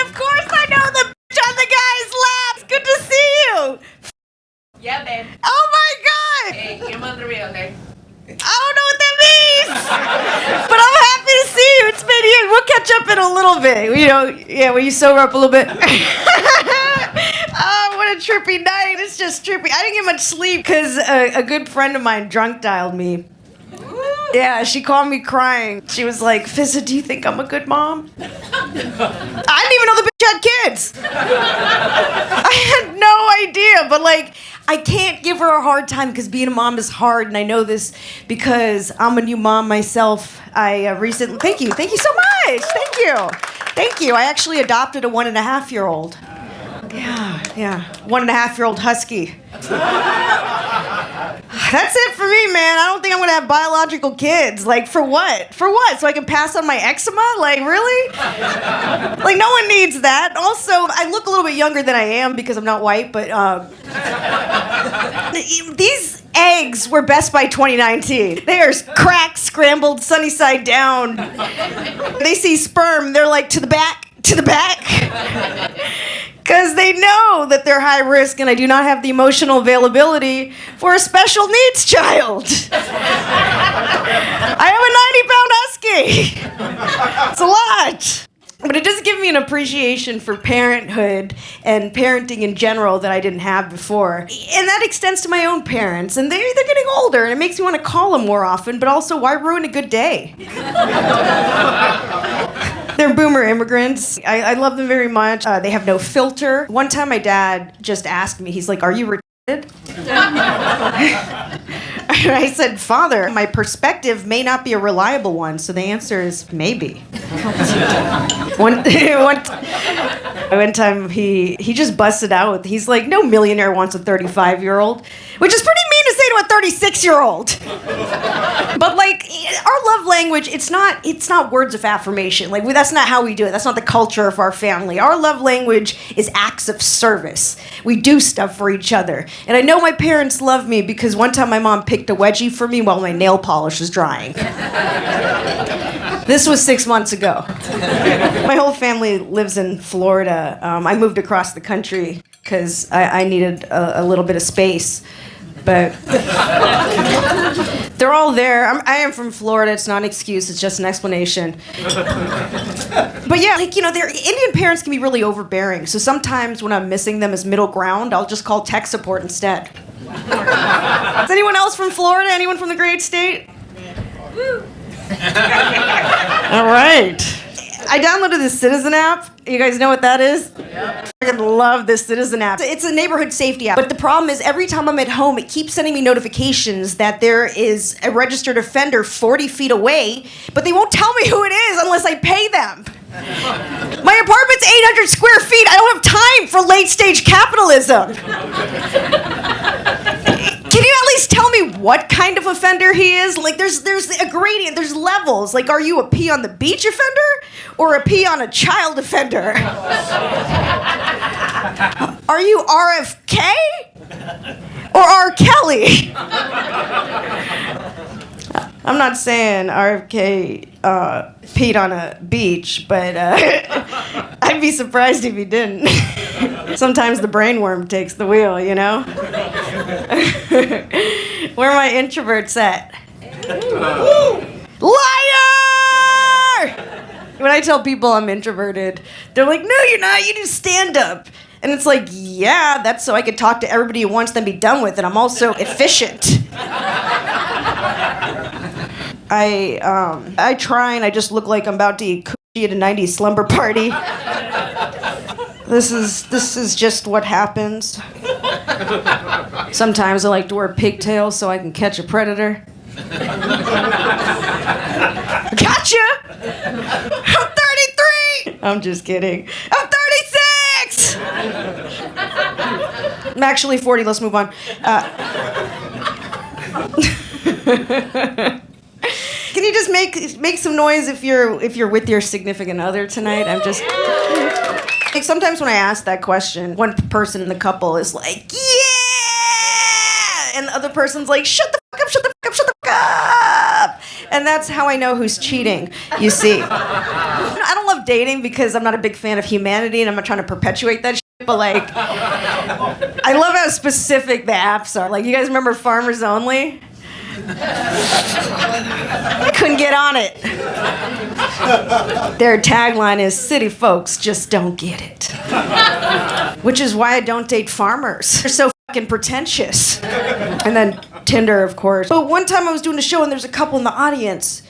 of course I know the bitch on the guy's lap. It's good to see you. Yeah, babe. Oh my God. Hey, your mother real, okay? I don't know what that means, but I'm happy to see you. It's been years. We'll catch up in a little bit. You know, yeah, when you sober up a little bit. Oh, what a trippy night. It's just trippy. I didn't get much sleep because a good friend of mine drunk dialed me. Yeah, she called me crying. She was like, Fizaa, do you think I'm a good mom? I didn't even know the bitch had kids. I had no idea, but like, I can't give her a hard time because being a mom is hard, and I know this because I'm a new mom myself. I recently, thank you so much, thank you. I actually adopted a 1.5-year-old. Yeah, 1.5-year-old husky. That's it for me, man. I don't think I'm gonna have biological kids. Like, for what? So I can pass on my eczema? Like, really? Like, no one needs that. Also, I look a little bit younger than I am because I'm not white, but these eggs were Best Buy 2019. They are cracked, scrambled, sunny side down. They see sperm, they're like, to the back. Because they know that they're high risk and I do not have the emotional availability for a special needs child. I am a 90-pound husky. It's a lot. But it does give me an appreciation for parenthood and parenting in general that I didn't have before. And that extends to my own parents. And they're getting older, and it makes me want to call them more often, but also, why ruin a good day? They're boomer immigrants. I love them very much. They have no filter. One time my dad just asked me, he's like, are you retarded? I said, Father, my perspective may not be a reliable one, so the answer is maybe. One time he just busted out. He's like, no millionaire wants a 35-year-old, which is pretty mean to say to a 36-year-old. But like, our love language, it's not words of affirmation. Like, that's not how we do it. That's not the culture of our family. Our love language is acts of service. We do stuff for each other. And I know my parents love me because one time my mom picked a wedgie for me while my nail polish was drying. This was 6 months ago. My whole family lives in Florida. I moved across the country because I needed a little bit of space. But they're all there. I am from Florida. It's not an excuse. It's just an explanation. But yeah, like, you know, their Indian parents can be really overbearing. So sometimes when I'm missing them as middle ground, I'll just call tech support instead. Is anyone else from Florida? Anyone from the great state? Woo. All right. I downloaded the Citizen app. You guys know what that is? Yep. I love this Citizen app. It's a neighborhood safety app. But the problem is every time I'm at home, it keeps sending me notifications that there is a registered offender 40 feet away, but they won't tell me who it is unless I pay them. My apartment's 800 square feet. I don't have time for late-stage capitalism. Can you at least tell me what kind of offender he is? Like, there's a gradient, there's levels. Like, are you a pee on the beach offender or a pee on a child offender? Are you RFK or R. Kelly? I'm not saying RFK peed on a beach, but I'd be surprised if he didn't. Sometimes the brainworm takes the wheel, you know? Where are my introverts at? Liar! When I tell people I'm introverted, they're like, no, you're not, you do stand-up. And it's like, yeah, that's so I could talk to everybody at once, then be done with it. I'm also efficient. I try and I just look like I'm about to eat coochie at a 90s slumber party. This is just what happens. Sometimes I like to wear pigtails so I can catch a predator. Gotcha! I'm 33! I'm just kidding. I'm 36! I'm actually 40. Let's move on. Can you just make some noise if you're with your significant other tonight? I'm just... Like, sometimes when I ask that question, one person in the couple is like, yeah! And the other person's like, shut the fuck up, shut the fuck up, shut the fuck up! And that's how I know who's cheating, you see. I don't love love dating because I'm not a big fan of humanity and I'm not trying to perpetuate that shit, but like, I love how specific the apps are. Like, you guys remember Farmers Only? I couldn't get on it. Their tagline is, city folks just don't get it. Which is why I don't date farmers. They're so fucking pretentious. And then Tinder, of course. But one time I was doing a show and there's a couple in the audience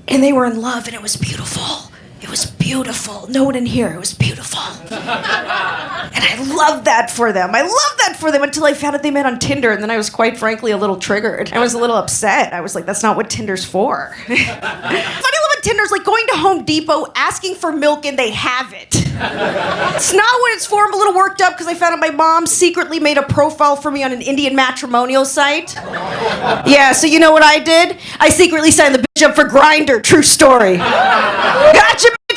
and they were in love and it was beautiful. It was beautiful. No one in here. It was beautiful. And I love that for them. I love that for them until I found out they met on Tinder, and then I was quite frankly a little triggered. I was a little upset. I was like, that's not what Tinder's for. Funny love on Tinder's like going to Home Depot, asking for milk, and they have it. It's not what it's for. I'm a little worked up because I found out my mom secretly made a profile for me on an Indian matrimonial site. Yeah, so you know what I did? I secretly signed the bitch up for Grindr. True story. Gotcha, bitch.